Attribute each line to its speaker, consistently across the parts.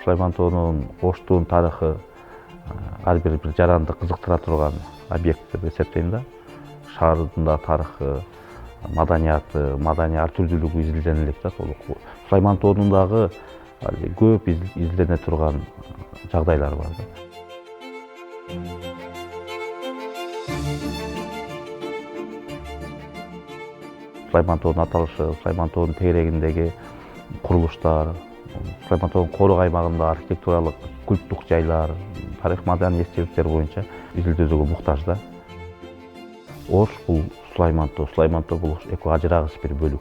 Speaker 1: Сулайман-Тоонун, Оштун тарыхы ар бир жаранды кызыктыра турган объект деп эсептейм да. Шаардын да тарыхы, маданияты, маданий ар түрдүүлүгү изилдене элек да. Сулайман-Тоонун дагы көп изилдене турган жагдайлар бар да. Сулайман-Тоонун аталышы, Сулайман-Тоонун тегерегиндеги курулуштар, Сулайман-Тоонун корок аймагында архитектуралык культтук жайлар, тарых маданий эстеликтер боюнча изилдөөгө муктаж да. Ош бул Сулайман-Тоо, Сулайман-Тоо бул эки ажырагыс бир бөлүк.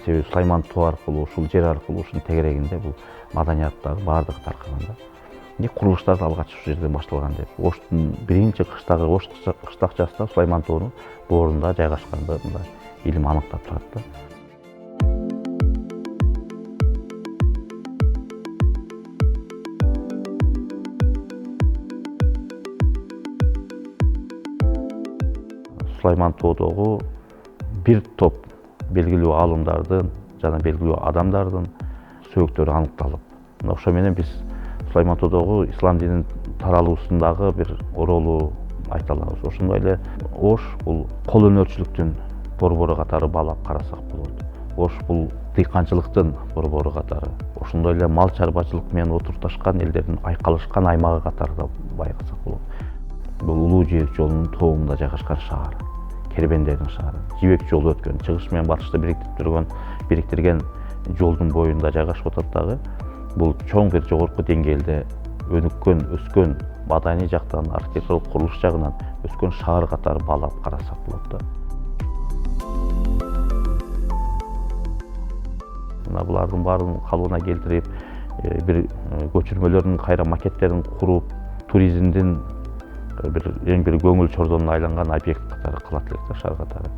Speaker 1: Себеби Сулайман-Тоо аркылуу, ушул жер аркылуу, ушунун тегерегинде бул маданияттагы баардыгы таркаган да. Курулуштар алгач ушул жерден башталган деп. Оштун биринчи кыштагы Ош кыштакчасында Сулайман-Тоонун боорунда жайгашканды илим аныктап турат да. Сулайман-Тоодогу бир топ белгилүү аалымдардын жана белгилүү адамдардын сөөктөрү аныкталып, ошо менен биз Сулайман-Тоодогу ислам дининин таралуусундагы бир оролу айта алабыз. Ошондой эле Ош бул кол өнөрчүлүктүн борбору катары баалап карасак болот. Ош бул дыйканчылыктын борбору катары, ошондой эле мал чарбачылык менен отурушташкан элдердин айкалышкан аймагы катары да байкасак болот. Бул Улуу Жибек жолунун тоомунда жайгашкан шаар, кербендердин шаары. Жибек жолу өткөн, чыгыш менен батышты бириктирген жолдун боюнда жайгашып атат дагы. Бул чоң бир жогорку деңгээлде өнүккөн, өскөн, маданий жактан, архитектуралык курулуш жагынан өскөн шаар катары баалап карасак болот да. Булардын баарын калыбына келтирип, бир көчүрмөлөрдүн кайра макеттерин куруп, туризмдин бир эң бир көңүл чордонуна айланган объект катары кылат элек да шаар катары.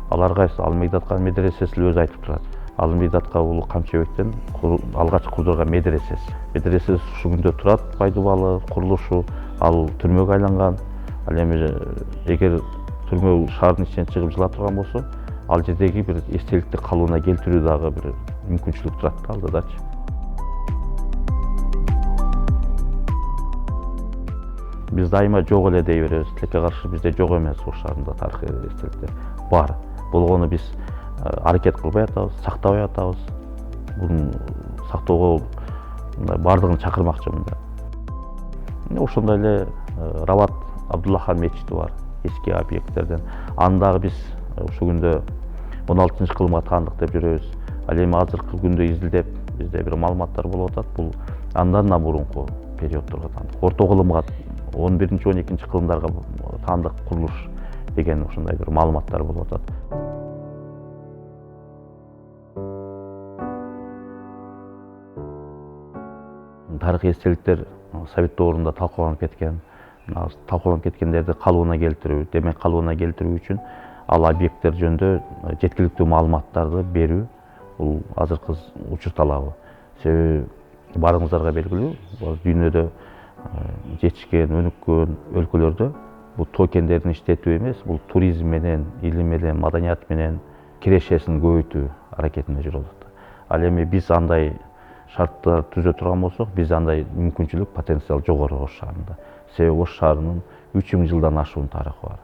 Speaker 1: Алар кайсы Ал-Мейдат медресеси өзү айтып турат. Ал-Мейдатка бул Камчыбектин алгач курдурган медресеси. Медресеси ушул күндө турат, пайдубалы курулушу, ал түрмөгө айланган. Ал эми эгер түрмө шаардын ичинен чыгып жыла турган болсо, ал жердеги бир эстеликти калыбына келтирүү дагы бир мүмкүнчүлүк турат да алдыдачы. Биз дайыма жок эле дей беребиз. Тилекке каршы бизде жок эмес Ош шаарында тарыхый эстеликтер бар. Болгону биз аракет кылбай атабыз, сактабай атабыз. Буну сактоого бардыгын чакырмакчымын да. Ошондой эле Рават Абдуллахан мечити бар, эски объекттерден. Аны дагы биз ушул күндө 16-кылымга таандык деп жүрөбүз. Ал эми азыркы күндө изилдеп бизде бир маалыматтар болуп атат. Бул андан да мурунку периодторго таандык. Орто кылымга 11-12 кылымдарга таандык курулуш деген ушундай бир маалыматтар болуп атат. Тарыхый эстеликтер Совет доорунда талкууланып кеткен. Талкууланып кеткендерди калыбына келтирүү, демек калыбына келтирүү үчүн ал объекттер жөнүндө жеткиликтүү маалыматтарды берүү бул азыркы учур талабы. Себеби баарыңыздарга белгилүү, дүйнөдө жетишкен, өнүккөн өлкөлөрдө бул тоо кендерин иштетүү эмес, бул туризм менен, илим менен, маданият менен кирешесин көбөйтүү аракетинде жүрүп атат. Ал эми биз андай шарттар түзө турган болсок, биз андай мүмкүнчүлүк, потенциал жогору Ош шаарында. Себеби Ош шаарынын 3000 жылдан ашуун тарыхы бар.